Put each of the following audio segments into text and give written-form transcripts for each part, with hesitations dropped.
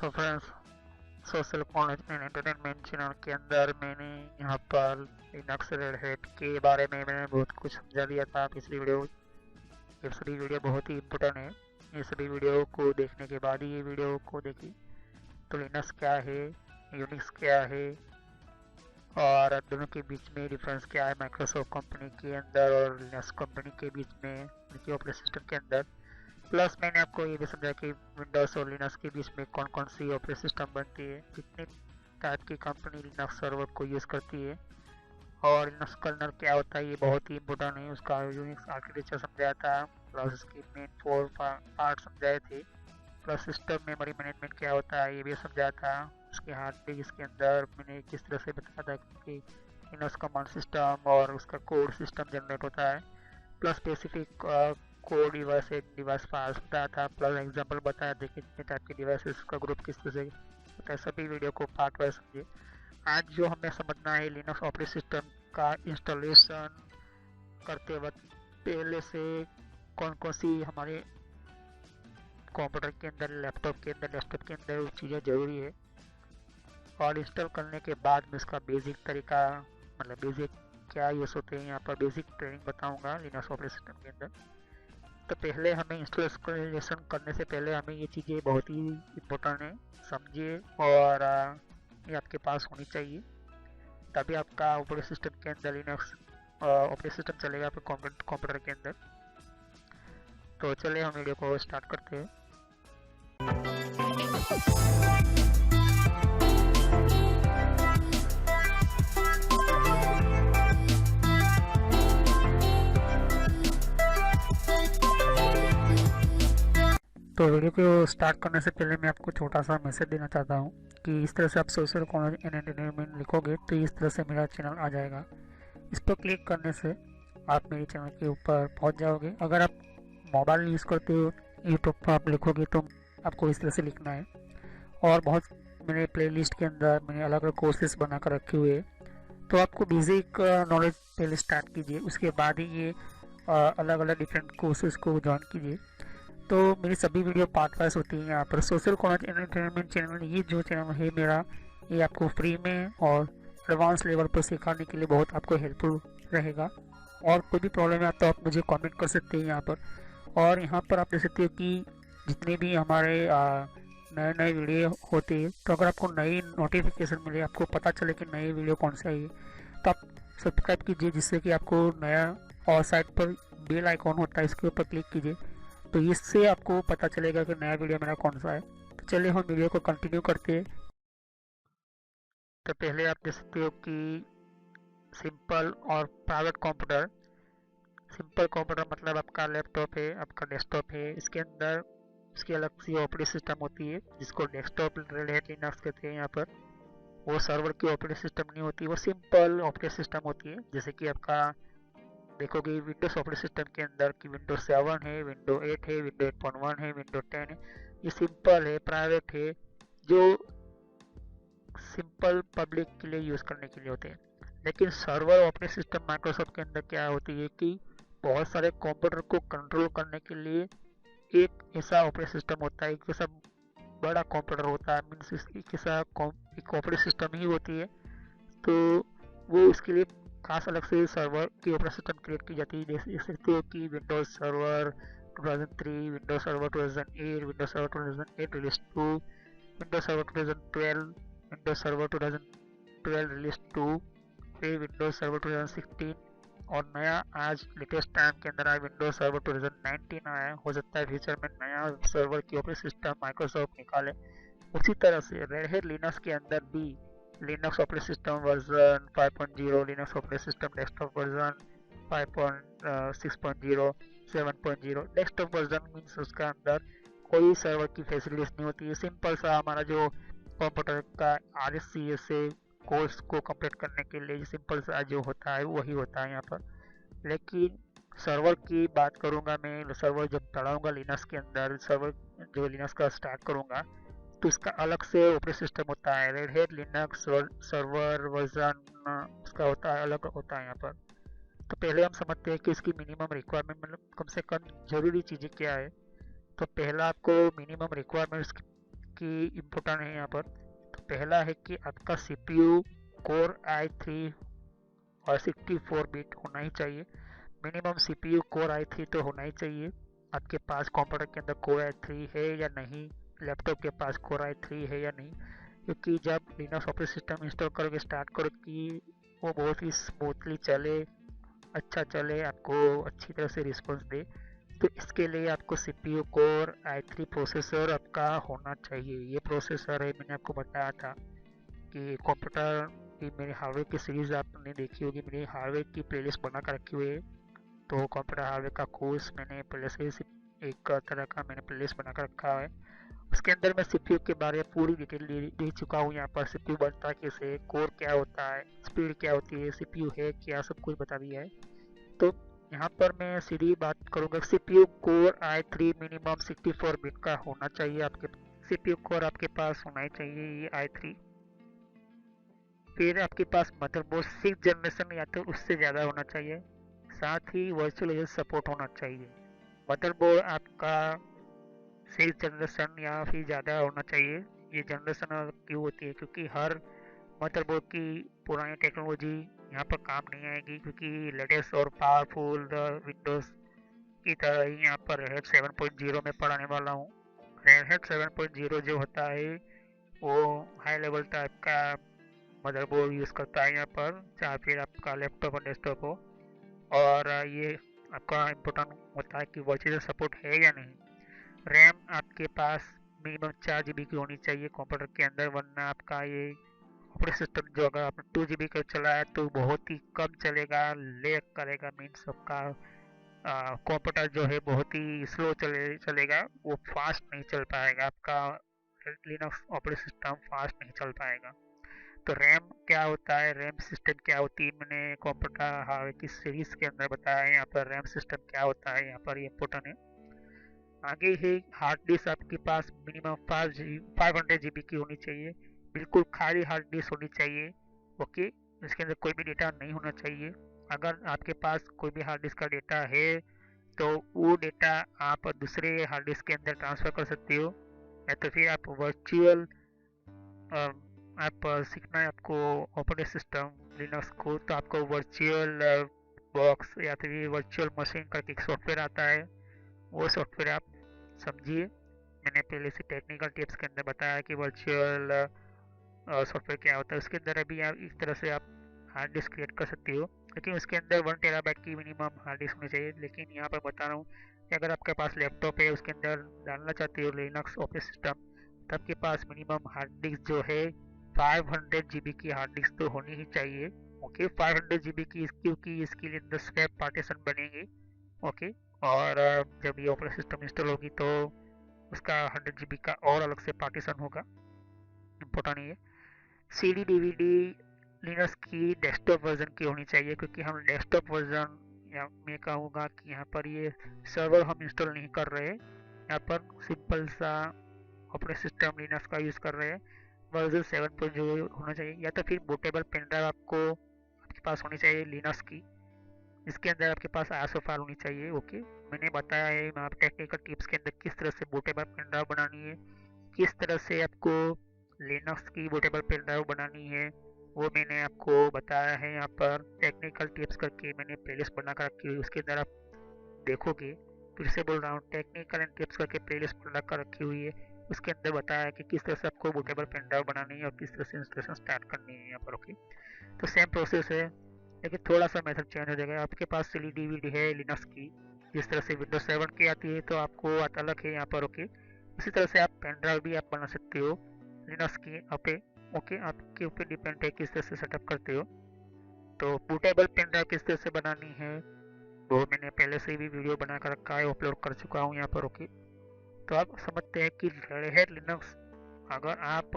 So friends, social college and entertainment channel के अंदर मैंने यहाँ पर लिनक्स रेड हैट के बारे में मैंने बहुत कुछ समझा दिया था पिछली वीडियो। ये सभी वीडियो बहुत ही इम्पोर्टेंट है। ये सभी वीडियो को देखने के बाद ही ये वीडियो को देखी तो लिनक्स क्या है, यूनिक्स क्या है और दोनों के बीच में डिफरेंस क्या है माइक्रोसॉफ्ट कंपनी के अंदर और लिनक्स कंपनी के बीच में उनके ऑपरेटिंग सिस्टम के अंदर। प्लस मैंने आपको ये भी समझा कि विंडोज़ और लिनक्स के बीच में कौन कौन सी ऑपरेटिंग सिस्टम बनती है, कितनी टाइप की कंपनी लिनक्स सर्वर को यूज़ करती है और लिनक्स कर्नल क्या होता है, ये बहुत ही इंपॉर्टेंट है। उसका यूनिक्स आर्किटेक्चर समझाया था, प्लस उसकी मेन 4 पार्ट समझाए थे, प्लस सिस्टम मेमोरी मैनेजमेंट क्या होता है ये भी समझाया था। उसके हार्ड डिस्क के अंदर मैंने किस तरह से बताया था कि लिनक्स कमांड सिस्टम और उसका कोड सिस्टम जनरेट होता है, प्लस स्पेसिफिक कोड डिवाइस एक डिवाइस फाइल्स बताया था, प्लस एग्जांपल बताया थे कितने टाइप के डिवाइसेस का ग्रुप किस तरह से होता है। सभी वीडियो को पार्ट वाइज समझिए। आज जो हमें समझना है लिनक्स ऑपरेटिंग सिस्टम का इंस्टॉलेशन करते वक्त पहले से कौन कौन सी हमारे कंप्यूटर के अंदर, लैपटॉप के अंदर, डेस्कटॉप के अंदर चीज़ें ज़रूरी है और इंस्टॉल करने के बाद में उसका बेसिक तरीका, मतलब बेसिक क्या यूज़ होते हैं, यहाँ पर बेसिक ट्रेनिंग बताऊंगा लिनक्स ऑपरेटिंग सिस्टम के अंदर। तो पहले हमें इंस्टॉलेशन करने से पहले हमें ये चीज़ें बहुत ही इम्पोर्टेंट है, समझिए और ये आपके पास होनी चाहिए, तभी आपका ऑपरेटिंग सिस्टम के अंदर लिनक्स ऑपरेटिंग सिस्टम चलेगा आपके कंप्यूटर के अंदर। तो चलिए हम वीडियो को स्टार्ट करते हैं। तो वीडियो को स्टार्ट करने से पहले मैं आपको छोटा सा मैसेज देना चाहता हूँ कि इस तरह से आप सोशल कॉलेज एंड एंटरटेनमेंट लिखोगे तो इस तरह से मेरा चैनल आ जाएगा। इस पर क्लिक करने से आप मेरे चैनल के ऊपर पहुँच जाओगे। अगर आप मोबाइल यूज़ करते हो यूट्यूब पर आप लिखोगे तो आपको इस तरह से लिखना है। और बहुत मेरे प्लेलिस्ट के अंदर मैंने अलग अलग कोर्सेज बना कर रखे हुए हैं, तो आपको बेसिक नॉलेज पहले स्टार्ट कीजिए, उसके बाद ही ये अलग अलग डिफरेंट कोर्सेज को ज्वाइन कीजिए। तो मेरी सभी वीडियो पार्ट वाइज होती है यहाँ पर। सोशल कॉलेज एंटरटेनमेंट चैनल, ये जो चैनल है मेरा, ये आपको फ्री में और एडवांस लेवल पर सिखाने के लिए बहुत आपको हेल्पफुल रहेगा। और कोई भी प्रॉब्लम है तो आप मुझे कमेंट कर सकते हैं यहाँ पर। और यहाँ पर आप देख सकते हो कि जितने भी हमारे नए नए वीडियो होते हैं, तो अगर आपको नई नोटिफिकेशन मिले, आपको पता चले कि नई वीडियो कौन सी आई है, तो आप सब्सक्राइब कीजिए, जिससे कि आपको नया, और साइड पर बेल आइकॉन होता है इसके ऊपर क्लिक कीजिए, तो इससे आपको पता चलेगा कि नया वीडियो मेरा कौन सा है। तो चलिए हम वीडियो को कंटिन्यू करते हैं। तो पहले आप देख सकते हो कि सिंपल और प्राइवेट कंप्यूटर। सिंपल कंप्यूटर मतलब आपका लैपटॉप है, आपका डेस्कटॉप है, इसके अंदर उसकी अलग सी ऑपरेटिंग सिस्टम होती है जिसको डेस्कटॉप रेड हैट लिनक्स कहते हैं। यहाँ पर वो सर्वर की ऑपरेटिंग सिस्टम नहीं होती, वो सिंपल ऑपरेटिंग सिस्टम होती है। जैसे कि आपका देखोगे विंडोज ऑपरेटिंग सिस्टम के अंदर की विंडोज 7 है, विंडो 8 है, विंडो 8.1 है, विंडो 10 है। ये सिंपल है, प्राइवेट है, जो सिंपल पब्लिक के लिए यूज़ करने के लिए होते हैं। लेकिन सर्वर ऑपरेटिंग सिस्टम माइक्रोसॉफ्ट के अंदर क्या होती है कि बहुत सारे कंप्यूटर को कंट्रोल करने के लिए एक ऐसा ऑपरेटिंग सिस्टम होता है, एक ऐसा बड़ा कंप्यूटर होता है, मीन्स एक ऐसा एक ऑपरेटिंग सिस्टम ही होती है। तो वो उसके लिए खास अलग से सर्वर की ऑपरेटिंग सिस्टम क्रिएट की जाती है। देख सकते हो कि Windows server 2003, Windows server 2008, Windows server 2008 release 2, Windows server 2012, Windows server 2012 release 2, फिर विंडोज सर्वर 2016 और नया आज लेटेस्ट टाइम के अंदर आया विंडोज सर्वर 2019 आया। हो सकता है फ्यूचर में नया सर्वर की ऑपरेटिंग सिस्टम माइक्रोसॉफ्ट निकाले। उसी तरह से रेड हैट लिनक्स के अंदर भी Linux operating system version 5.0, Linux operating system desktop version 5.6.0, 7.0। Desktop version means उसका अंदर कोई सर्वर की फैसिलिटीज नहीं होती है। सिंपल सा हमारा जो कंप्यूटर का RSCS से कोर्स को कंप्लीट करने के लिए सिंपल सा जो होता है वही होता है यहाँ पर। लेकिन सर्वर की बात करूँगा मैं, सर्वर जब चलाऊँगा लिनक्स के अंदर, सर्वर जो लिनक्स का स्टार्ट करूँगा तो इसका अलग से ऑपरेटिंग सिस्टम होता है। Red hat Linux server version उसका होता है, अलग होता है यहाँ पर। तो पहले हम समझते हैं कि इसकी मिनिमम रिक्वायरमेंट, मतलब कम से कम जरूरी चीज़ें क्या है। तो पहला आपको मिनिमम रिक्वायरमेंट्स की इम्पोर्टेंट है यहाँ पर। तो पहला है कि आपका CPU कोर i3 और 64 बिट होना ही चाहिए। मिनिमम CPU कोर i3 तो होना ही चाहिए। आपके पास कंप्यूटर के अंदर कोर i3 है या नहीं, लैपटॉप के पास कोर i3 है या नहीं, क्योंकि जब लिनक्स ऑपरेटिंग सिस्टम इंस्टॉल करोगे, स्टार्ट करो कि वो बहुत ही स्मूथली चले, अच्छा चले, आपको अच्छी तरह से रिस्पॉन्स दे, तो इसके लिए आपको CPU कोर i3 प्रोसेसर आपका होना चाहिए। ये प्रोसेसर है, मैंने आपको बताया था कि कंप्यूटर की मेरे हार्डवेयर की सीरीज़ आपने देखी होगी, मेरी हार्डवेयर की प्लेलिस्ट बना कर रखी हुई है। तो कंप्यूटर हार्डवेयर का कोर्स मैंने पहले से एक तरह का मैंने प्लेलिस्ट बना कर रखा है। उसके अंदर मैं CPU के बारे में पूरी डिटेल दे चुका हूँ। यहाँ पर CPU बनता कैसे, कोर क्या होता है, स्पीड क्या होती है, CPU है क्या, सब कुछ बता दिया है। तो यहाँ पर मैं सीधी बात करूँगा, CPU core i3 minimum 64 bit का होना चाहिए। आपके CPU कोर आपके पास होना ही चाहिए, ये i3। फिर आपके पास मदरबोर्ड 6 जनरेशन या तो उससे ज़्यादा होना चाहिए। साथ ही वर्चुअल एजेंट सपोर्ट होना चाहिए। मदरबोर्ड आपका 6 जनरेशन या फिर ज़्यादा होना चाहिए। ये जनरेशन क्यों होती है, क्योंकि हर मदरबोर्ड की पुरानी टेक्नोलॉजी यहाँ पर काम नहीं आएगी, क्योंकि लेटेस्ट और पावरफुल विंडोज़ की तरह ही यहाँ पर रेड 7.0 में पढ़ाने वाला हूँ। रेड 7.0 जो होता है वो हाई लेवल टाइप का मदरबोर्ड यूज़ करता है यहाँ पर, चाहे फिर आपका लैपटॉप और डेस्कटॉप हो। और ये आपका इम्पोर्टेंट होता है कि वर्चुअल सपोर्ट है या नहीं। रैम आपके पास मिनिमम 4 GB की होनी चाहिए कंप्यूटर के अंदर, वरना आपका ये ऑपरेटिंग सिस्टम जो अगर आपने 2 GB का चला है तो बहुत ही कम चलेगा, लैग करेगा। मीन्स आपका कंप्यूटर जो है बहुत ही स्लो चलेगा, वो फास्ट नहीं चल पाएगा, आपका लिनक्स ऑपरेटिंग सिस्टम फास्ट नहीं चल पाएगा। तो रैम क्या होता है, रैम सिस्टम क्या होती है, मैंने कंप्यूटर हार्डवेयर की सीरीज के अंदर बताया है। यहाँ पर रैम सिस्टम क्या होता है, यहाँ पर ये इम्पोर्टेंट है। आगे है हार्ड डिस्क, आपके पास मिनिमम 500 GB की होनी चाहिए। बिल्कुल खाली हार्ड डिस्क होनी चाहिए, ओके। इसके अंदर कोई भी डेटा नहीं होना चाहिए। अगर आपके पास कोई भी हार्ड डिस्क का डेटा है तो वो डेटा आप दूसरे हार्ड डिस्क के अंदर ट्रांसफ़र कर सकते हो, या तो फिर आप वर्चुअल आप सीखना है आपको ऑपरेटिंग सिस्टम लिनक्स को, तो आपको वर्चुअल बॉक्स या फिर वर्चुअल मशीन करके एक सॉफ्टवेयर आता है, वो सॉफ्टवेयर आप समझिए। मैंने पहले से टेक्निकल टिप्स के अंदर बताया कि वर्चुअल सॉफ्टवेयर क्या होता है। उसके अंदर अभी आप इस तरह से आप हार्ड डिस्क क्रिएट कर सकते हो, लेकिन उसके अंदर 1 TB की मिनिमम हार्ड डिस्क होनी चाहिए। लेकिन यहाँ पर बता रहा हूँ कि अगर आपके पास लैपटॉप है, उसके अंदर डालना चाहते हो लिनक्स ऑपरेटिंग सिस्टम, तो आपके पास मिनिमम हार्ड डिस्क जो है 500 GB की हार्ड डिस्क तो होनी ही चाहिए, ओके। 500 GB की, क्योंकि इसके लिए 10 वेब पार्टीशन बनेंगे, ओके। और जब ये ऑपरेटिंग सिस्टम इंस्टॉल होगी तो उसका 100 GB का और अलग से पार्टीशन होगा, इम्पोर्टेंट नहीं है। CD DVD लिनक्स की डेस्कटॉप वर्जन की होनी चाहिए, क्योंकि हम डेस्कटॉप वर्जन या मैं कहूँगा कि यहाँ पर ये सर्वर हम इंस्टॉल नहीं कर रहे, यहाँ पर सिंपल सा ऑपरेटिंग सिस्टम लिनक्स का यूज़ कर रहे हैं। वर्जन 7.0 होना चाहिए, या तो फिर बूटेबल पेन ड्राइव आपको आपके पास होनी चाहिए लिनक्स की, इसके अंदर आपके पास ISO फाइल होनी चाहिए, ओके। मैंने बताया है वहाँ पर टेक्निकल टिप्स के अंदर किस तरह से बूटेबल पेन ड्राइव बनानी है, किस तरह से आपको लिनक्स की बूटेबल पेन ड्राइव बनानी है, वो मैंने आपको बताया है। यहाँ पर टेक्निकल टिप्स करके मैंने प्लेलिस्ट बना कर रखी हुई, उसके अंदर आप देखोगे, फिर से बोल रहा हूँ, टेक्निकल एंड टिप्स करके प्लेलिस्ट बना कर रखी हुई है। उसके अंदर बताया है कि किस तरह से आपको बूटेबल पेन ड्राइव बनानी है और किस तरह से इंस्टॉलेशन स्टार्ट करनी है यहाँ पर, ओके। तो सेम प्रोसेस है, लेकिन थोड़ा सा मेथड चेंज हो जाएगा। आपके पास CD DVD है लिनक्स की, जिस तरह से विंडोज 7 की आती है, तो आपको अलग है यहाँ पर, ओके। इसी तरह से आप पेन ड्राइव भी आप बना सकते हो लिनक्स की पे, ओके। आपके ऊपर डिपेंड है किस तरह से सेटअप करते हो। तो बूटेबल पेन ड्राइव किस तरह से बनानी है वो मैंने पहले से भी वीडियो बना कर रखा है, अपलोड कर चुका हूँ यहाँ पर, ओके। तो आप समझते हैं कि रेड हैट लिनक्स अगर आप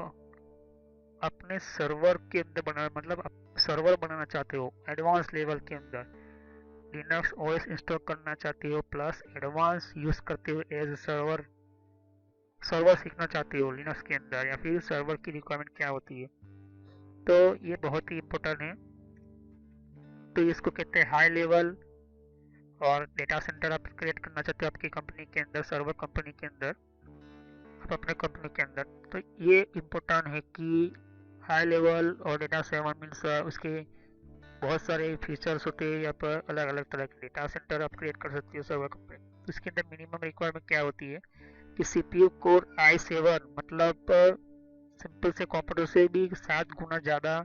अपने सर्वर के अंदर बना, मतलब सर्वर बनाना चाहते हो एडवांस लेवल के अंदर, लिनक्स ओएस इंस्टॉल करना चाहते हो प्लस एडवांस यूज़ करते हो एज सर्वर, सर्वर सीखना चाहते हो लिनक्स के अंदर, या फिर सर्वर की रिक्वायरमेंट क्या होती है, तो ये बहुत ही इम्पोर्टेंट है। तो इसको कहते हैं हाई लेवल, और डेटा सेंटर आप क्रिएट करना चाहते हो आपकी कंपनी के अंदर, सर्वर कंपनी के अंदर, आप अपने कंपनी के अंदर। तो ये इम्पोर्टेंट है कि हाई लेवल और डेटा सेवन मीन्स उसके बहुत सारे फीचर्स होते हैं। यहाँ पर अलग अलग तरह के डेटा सेंटर आप क्रिएट कर सकते हो सर्वर कंपनी। तो इसके अंदर मिनिमम रिक्वायरमेंट क्या होती है कि CPU कोर i7 मतलब सिंपल से कंप्यूटर से भी 7 गुना ज़्यादा,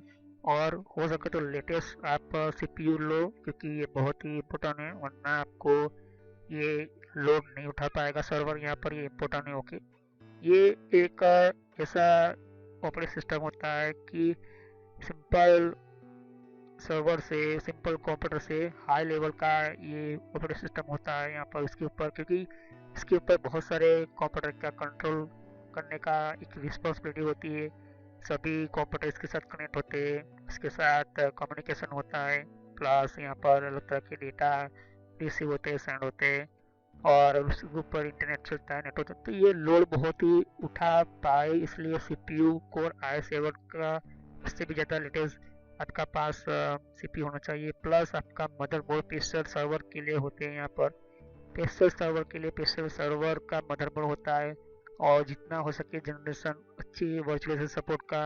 और हो सके तो लेटेस्ट आप CPU लो, क्योंकि ये बहुत ही इम्पोर्टेंट है, वरना आपको ये लोड नहीं उठा पाएगा सर्वर। यहाँ पर ये इम्पोर्टेंट है। ओके, ये एक ऐसा ऑपरेटिंग सिस्टम होता है कि सिंपल सर्वर से, सिंपल कंप्यूटर से हाई लेवल का ये ऑपरेटिंग सिस्टम होता है यहाँ पर इसके ऊपर, क्योंकि इसके ऊपर बहुत सारे कंप्यूटर का कंट्रोल करने का एक रिस्पॉन्सिबिलिटी होती है। सभी कंप्यूटर इसके साथ कनेक्ट होते हैं, इसके साथ कम्युनिकेशन होता है, प्लस यहाँ पर अलग तरह के डेटा रिसीव होते हैं, सेंड होते हैं, और उसके ऊपर इंटरनेट चलता है, नेट होता है। तो ये लोड बहुत ही उठा पाए, इसलिए CPU कोर i7 का इससे भी ज़्यादा लेटेस्ट आपका पास CPU होना चाहिए। प्लस आपका मदरबोर्ड पेशल सर्वर के लिए होते हैं। यहाँ पर पेशल सर्वर के लिए पेशल सर्वर का मदरबोर्ड होता है, और जितना हो सके जनरेशन अच्छी वर्चुअलाइजेशन सपोर्ट का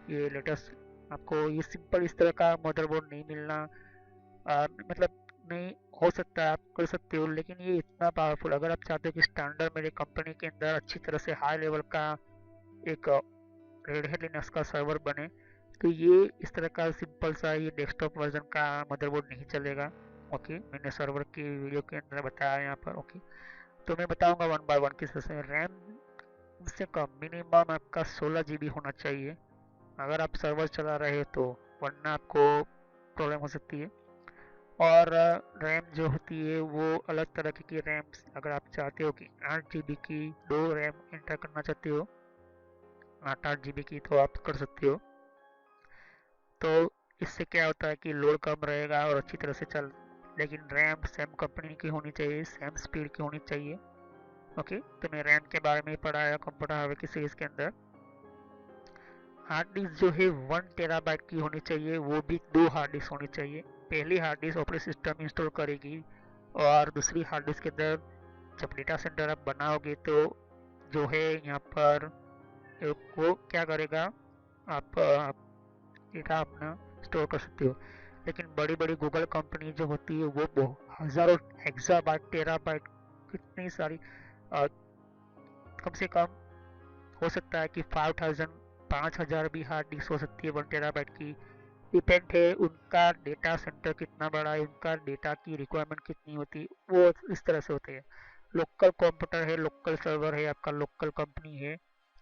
ये लेटेस्ट। आपको ये सिंपल इस तरह का मदरबोर्ड नहीं मिलना, मतलब नहीं हो सकता है, आप कर सकते हो, लेकिन ये इतना पावरफुल, अगर आप चाहते हो कि स्टैंडर्ड मेरे कंपनी के अंदर अच्छी तरह से हाई लेवल का एक रेड हैट लिनक्स का सर्वर बने, तो ये इस तरह का सिंपल सा ये डेस्कटॉप वर्जन का मदरबोर्ड नहीं चलेगा। ओके, मैंने सर्वर की वीडियो के अंदर बताया यहाँ पर। ओके, तो मैं बताऊंगा वन बाय वन किस तरह से। रैम से कम मिनिमम आपका 16 GB होना चाहिए अगर आप सर्वर चला रहे हो तो, वरना आपको प्रॉब्लम हो सकती है। और रैम जो होती है वो अलग तरह की रैम, अगर आप चाहते हो कि 8 GB की दो रैम एंटर करना चाहते हो, 8 GB की, तो आप कर सकते हो। तो इससे क्या होता है कि लोड कम रहेगा और अच्छी तरह से चल, लेकिन रैम सेम कंपनी की होनी चाहिए, सेम स्पीड की होनी चाहिए। ओके, तो मैं रैम के बारे में पढ़ाया कंप्यूटर हार्डवेयर की सीरीज के अंदर। हार्ड डिस्क जो है 1 टेराबाइट की होनी चाहिए, वो भी 2 हार्ड डिस्क होनी चाहिए। पहली hard disk operating system install करेगी, और दूसरी हार्ड डिस्क के अंदर जब डेटा सेंटर आप बनाओगे तो जो है यहाँ पर वो क्या करेगा, आप डेटा अपना स्टोर कर सकते हो। लेकिन बड़ी बड़ी गूगल कंपनी जो होती है वो हजारों हेक्साबाइट, टेराबाइट, कितनी सारी कम से कम हो सकता है कि 5000 भी हार्ड डिस्क हो सकती है 1 टेराबाइट की। डिपेंड है उनका डेटा सेंटर कितना बड़ा है, उनका डेटा की रिक्वायरमेंट कितनी होती है, वो इस तरह से होते हैं। लोकल कंप्यूटर है, लोकल सर्वर है, आपका लोकल कंपनी है,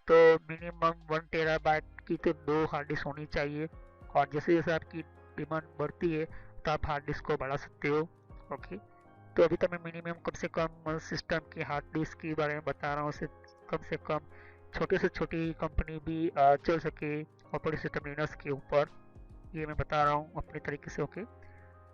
तो मिनिमम 1 टेराबाइट की तो 2 हार्ड डिस्क होनी चाहिए। और जैसे जैसे आपकी डिमांड बढ़ती है तो आप हार्ड डिस्क को बढ़ा सकते हो। ओके, तो अभी तो मैं मिनिमम कम से कम सिस्टम की हार्ड डिस्क के बारे में बता रहा हूँ, कम से कम छोटे से छोटी कंपनी भी चल सके ऑपरेटिंग सिस्टम लिनक्स के ऊपर, ये मैं बता रहा हूँ अपने तरीके से। ओके,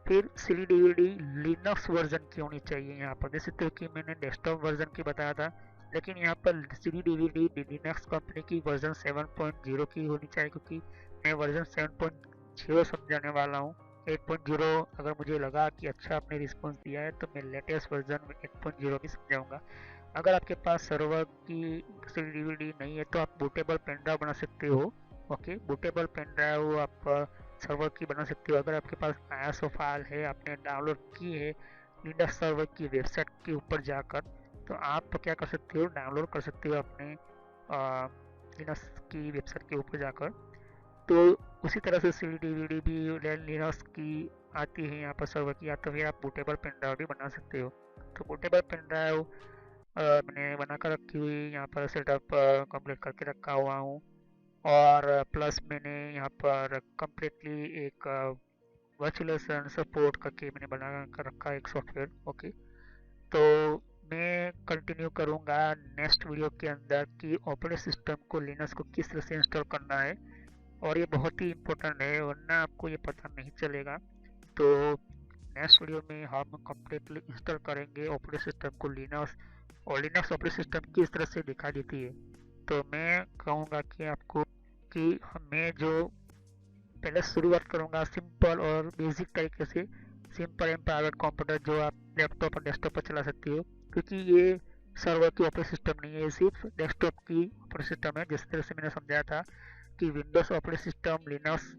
फिर CD DVD लिनक्स वर्जन की होनी चाहिए यहाँ पर, जैसे तो कि मैंने डेस्कटॉप वर्जन की बताया था, लेकिन यहाँ पर CD DVD लिनक्स कंपनी की वर्जन 7.0 की होनी चाहिए, क्योंकि मैं वर्जन 7.0 समझाने वाला हूँ। 8.0 अगर मुझे लगा कि अच्छा आपने रिस्पॉन्स दिया है तो मैं लेटेस्ट वर्जन 8.0 भी समझाऊंगा। अगर आपके पास सर्वर की CD DVD नहीं है तो आप बूटेबल पेन ड्राइव बना सकते हो। ओके, बूटेबल पेन ड्राइव आप सर्वर की बना सकते हो। अगर आपके पास ISO फाइल है, आपने डाउनलोड की है लिनक्स सर्वर की वेबसाइट के ऊपर जाकर, तो आप क्या कर सकते हो, डाउनलोड कर सकते हो अपने लिनक्स की वेबसाइट के ऊपर जाकर। तो उसी तरह से CD DVD भी लिनक्स की आती है यहाँ पर सर्वर की, या तो फिर आप बूटेबल पेन ड्राइव भी बना सकते हो। तो बूटेबल पेन ड्राइव मैंने बना कर रखी हुई, यहाँ पर सेटअप कंप्लीट करके रखा हुआ हूँ। और प्लस मैंने यहाँ पर कम्प्लीटली एक वर्चुअलाइजेशन सपोर्ट करके मैंने बना कर रखा है एक सॉफ्टवेयर। ओके, तो मैं कंटिन्यू करूँगा नेक्स्ट वीडियो के अंदर कि ऑपरेटिंग सिस्टम को लिनक्स को किस तरह से इंस्टॉल करना है, और ये बहुत ही इम्पोर्टेंट है, वरना आपको ये पता नहीं चलेगा। तो नेक्स्ट वीडियो में हम कम्प्लीटली इंस्टॉल करेंगे ऑपरेटिंग सिस्टम को लिनक्स, और लिनक्स ऑपरेटिंग सिस्टम किस तरह से दिखाई देती है। तो मैं कहूँगा कि आपको कि मैं जो पहले शुरुआत करूँगा सिंपल और बेसिक तरीके से, सिंपल एंड प्राइवेट कंप्यूटर जो आप लैपटॉप और डेस्कटॉप पर चला सकते हो, क्योंकि ये सर्वर की ऑपरेटिंग सिस्टम नहीं है, ये सिर्फ डेस्कटॉप की ऑपरेटिंग सिस्टम है। जिस तरह से मैंने समझाया था कि Windows operating system, Linux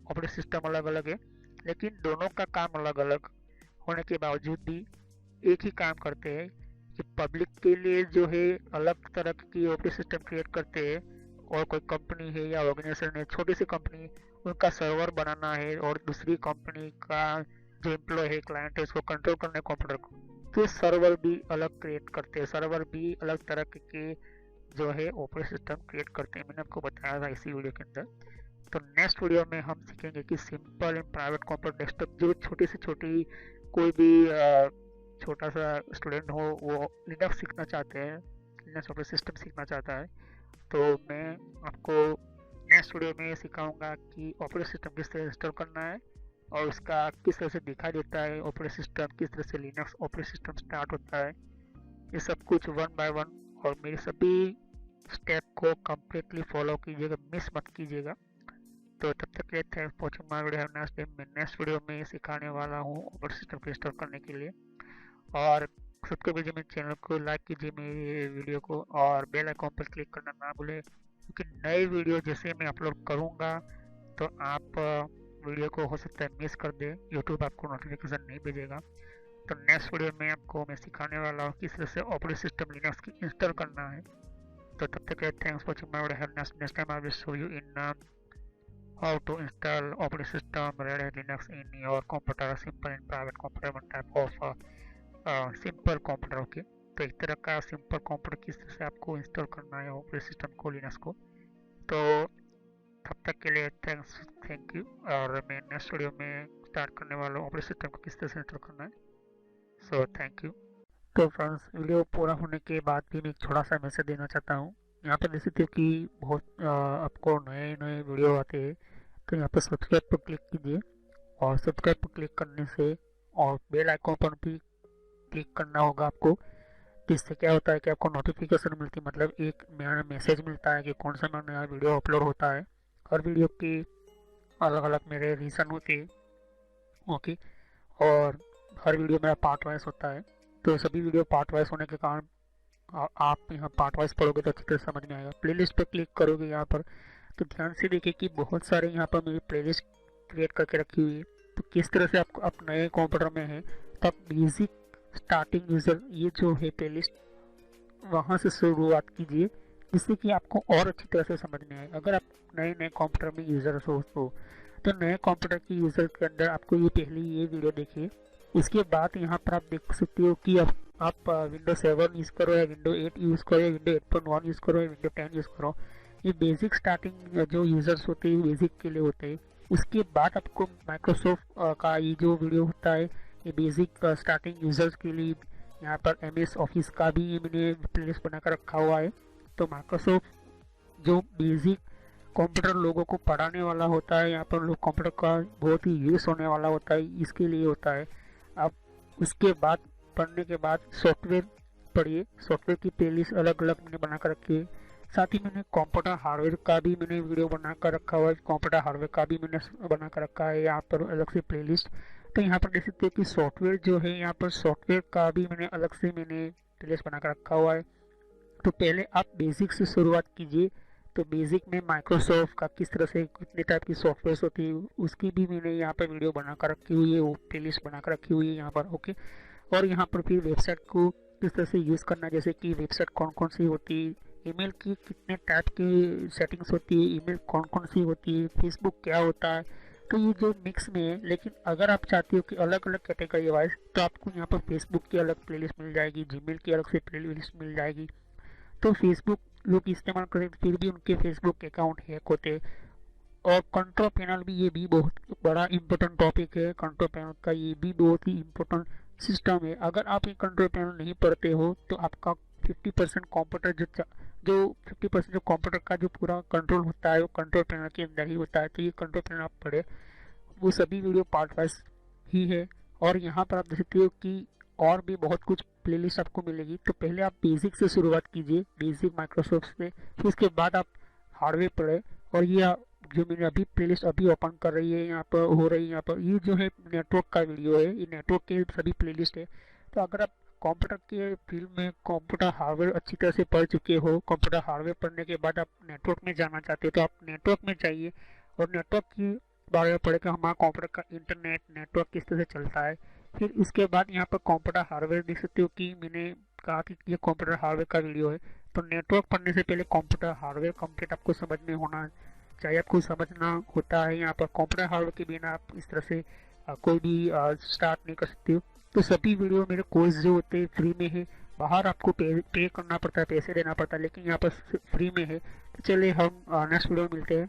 operating system अलग अलग है, लेकिन दोनों का काम अलग अलग होने के बावजूद भी एक ही काम करते हैं कि पब्लिक के लिए जो है अलग तरह की ऑपरेटिंग सिस्टम क्रिएट करते हैं, और कोई कंपनी है या ऑर्गेनाइजेशन है, छोटी सी कंपनी, उनका सर्वर बनाना है और दूसरी कंपनी का जो एम्प्लॉय है, क्लाइंट है, उसको कंट्रोल करने कंप्यूटर को, तो सर्वर भी अलग क्रिएट करते हैं, सर्वर भी अलग तरह के जो है ऑपरेटिंग सिस्टम क्रिएट करते हैं। मैंने आपको बताया था इसी वीडियो के अंदर। तो नेक्स्ट वीडियो में हम सीखेंगे कि simple and private computer desktop, जो छोटी से छोटी कोई भी छोटा सा स्टूडेंट हो वो लिनक्स सीखना चाहते हैं, लिनक्स ऑपरेटिंग सिस्टम सीखना चाहता है, तो मैं आपको नेक्स्ट वीडियो में सिखाऊंगा कि ऑपरेटिंग सिस्टम किस तरह इंस्टॉल करना है और उसका किस तरह से दिखाई देता है ऑपरेटिंग सिस्टम, किस तरह से लिनक्स ऑपरेटिंग सिस्टम स्टार्ट होता है, ये सब कुछ वन बाय वन। और मेरी सभी स्टेप को कम्प्लीटली फॉलो कीजिएगा, मिस मत कीजिएगा। तो तब तक के लिए thanks for watching my video. Have a nice day. मैं नेक्स्ट वीडियो में सिखाने वाला हूँ ऑपरेटिंग सिस्टम को इंस्टॉल करने के लिए। और सब्सक्राइब कीजिए मेरे चैनल को, लाइक कीजिए मेरे वीडियो को और बेल आइकॉन पर क्लिक करना ना भूलें, क्योंकि नए वीडियो जैसे मैं अपलोड करूँगा तो आप वीडियो को हो सकता है मिस कर दे, यूट्यूब आपको नोटिफिकेशन नहीं भेजेगा। तो नेक्स्ट वीडियो में आपको मैं सिखाने वाला हूँ किस तरह से ऑपरेटिंग सिस्टम लिनक्स की इंस्टॉल करना है। तो तब तक thanks for watching my video. Have next time I will show you in how to install operating system Red Hat Linux in your computer, simple and private computer, one type of simple computer। Okay, तो एक तरह का simple computer किस तरह से आपको install करना है ऑपरेटिंग सिस्टम को, लिनक्स को। तो तब तक के लिए थैंक यू। और मैं नेक्स्ट वीडियो में स्टार्ट करने वाला हूँ ऑपरेटिंग सिस्टम को किस तरह से इंस्टॉल करना है। So thank you. तो फ्रेंड्स, वीडियो पूरा होने के बाद भी मैं एक छोटा सा मैसेज देना चाहता हूँ। यहाँ पर देख सकते हो कि बहुत आपको नए नए वीडियो आते हैं, तो यहाँ पर सब्सक्राइब पर क्लिक कीजिए, और सब्सक्राइब पर क्लिक करने से और बेल आइकॉन पर भी क्लिक करना होगा आपको। जिससे क्या होता है कि आपको नोटिफिकेशन मिलती है, मतलब एक नया मैसेज मिलता है कि कौन सा नया वीडियो अपलोड होता है। हर वीडियो की अलग अलग मेरे रीज़न होते हैं। ओके, और हर वीडियो मेरा पार्ट वाइज होता है, तो सभी वीडियो पार्ट वाइज होने के कारण आप यहाँ पार्ट वाइज पढ़ोगे तो अच्छी तरह समझ में आएगा। प्लेलिस्ट पर क्लिक करोगे यहाँ पर, तो ध्यान से देखिए कि बहुत सारे यहाँ पर मेरी प्लेलिस्ट क्रिएट करके रखी हुई है। तो किस तरह से आपको, आप नए कंप्यूटर में हैं तो आप बेसिक स्टार्टिंग यूज़र, ये जो है प्लेलिस्ट, वहाँ से शुरुआत कीजिए, जिससे कि आपको और अच्छी तरह से समझ में आए। अगर आप नए नए कंप्यूटर में यूज़र हो तो नए कंप्यूटर की यूज़र के अंदर आपको ये पहले ये वीडियो देखिए। उसके बाद यहाँ पर आप देख सकते हो कि आप विंडो 7 यूज़ करो या विंडो 8 यूज़ करो या विंडो 8.1 यूज़ करो या विंडो 10 यूज़ करो। ये बेसिक स्टार्टिंग जो यूज़र्स होते हैं बेसिक के लिए होते हैं। उसके बाद आपको माइक्रोसॉफ्ट का ये जो वीडियो होता है ये बेसिक स्टार्टिंग यूज़र्स के लिए। यहाँ पर MS ऑफिस का भी ये मैंने प्लेलिस्ट बनाकर रखा हुआ है। तो माइक्रोसॉफ्ट जो बेसिक कंप्यूटर लोगों को पढ़ाने वाला होता है, यहाँ पर लोग कंप्यूटर का बहुत ही यूज़ होने वाला होता है, इसके लिए होता है। अब उसके बाद पढ़ने के बाद सॉफ्टवेयर पढ़िए, सॉफ्टवेयर की प्लेलिस्ट अलग अलग मैंने बना कर रखी है। साथ ही मैंने कंप्यूटर हार्डवेयर का भी मैंने वीडियो बना कर रखा हुआ है, कंप्यूटर हार्डवेयर का भी मैंने बना कर रखा है यहाँ पर अलग से प्लेलिस्ट। तो यहाँ पर देख सकते हो कि सॉफ्टवेयर जो है, यहाँ पर सॉफ्टवेयर का भी मैंने अलग से प्लेलिस्ट बना कर रखा हुआ है। तो पहले आप बेसिक से शुरुआत कीजिए। तो बेसिक में माइक्रोसॉफ्ट का किस तरह से कितने टाइप की सॉफ्टवेयर होती है उसकी भी मैंने यहाँ पर वीडियो बना कर रखी हुई है, वो प्लेलिस्ट बना कर रखी हुई है यहाँ पर। ओके, और यहाँ पर फिर वेबसाइट को किस तरह से यूज़ करना, जैसे कि वेबसाइट कौन कौन सी होती है, ईमेल की कितने टाइप की सेटिंग्स होती है, ईमेल कौन कौन सी होती है, फेसबुक क्या होता है। तो ये जो मिक्स में है, लेकिन अगर आप चाहते हो कि अलग अलग कैटेगरी वाइज, तो आपको यहाँ पर फेसबुक की अलग प्लेलिस्ट मिल जाएगी, जीमेल की अलग से प्लेलिस्ट मिल जाएगी। तो फेसबुक लोग इस्तेमाल करें फिर भी उनके फेसबुक अकाउंट हैक होते। और कंट्रोल पैनल भी, ये भी बहुत बड़ा इम्पोर्टेंट टॉपिक है। कंट्रोल पैनल का ये भी बहुत ही इम्पोर्टेंट सिस्टम है। अगर आप ये कंट्रोल पैनल नहीं पढ़ते हो तो आपका 50% कंप्यूटर जो 50% जो कंप्यूटर का जो पूरा कंट्रोल होता है वो कंट्रोल पैनल के अंदर ही होता है। तो ये कंट्रोल पैनल आप पढ़े, वो सभी वीडियो पार्ट वाइज ही है। और यहाँ पर आप देख सकते हो कि और भी बहुत कुछ प्लेलिस्ट आपको मिलेगी। तो पहले आप बेसिक से शुरुआत कीजिए, बेसिक माइक्रोसॉफ्ट से, फिर उसके बाद आप हार्डवेयर पढ़े। और ये जो मैंने अभी प्लेलिस्ट अभी ओपन कर रही है यहाँ पर हो रही है, यहाँ पर ये जो है नेटवर्क का वीडियो है, ये नेटवर्क के सभी प्लेलिस्ट है। तो अगर आप कंप्यूटर के फील्ड में कंप्यूटर हार्डवेयर अच्छी तरह से पढ़ चुके हो, कंप्यूटर हार्डवेयर पढ़ने के बाद आप नेटवर्क में जाना चाहते हो तो आप नेटवर्क में जाइए और नेटवर्क की बारे में पढ़े कि हमारा कंप्यूटर का इंटरनेट नेटवर्क किस तरह से चलता है। फिर उसके बाद यहाँ पर कंप्यूटर हार्डवेयर देख सकते हो कि मैंने कहा कि ये कंप्यूटर हार्डवेयर का वीडियो है। तो नेटवर्क पढ़ने से पहले कंप्यूटर हार्डवेयर कंप्लीट आपको समझ में होना चाहिए, आपको समझना होता है। यहाँ पर कंप्यूटर हार्डवेयर के बिना आप इस तरह से कोई भी स्टार्ट नहीं कर सकते हो। तो सभी वीडियो मेरे कोर्स जो होते हैं फ्री में है, बाहर आपको पे करना पड़ता है, पैसे देना पड़ता है, लेकिन यहाँ पर फ्री में है। तो चलिए हम नेक्स्ट वीडियो में मिलते हैं।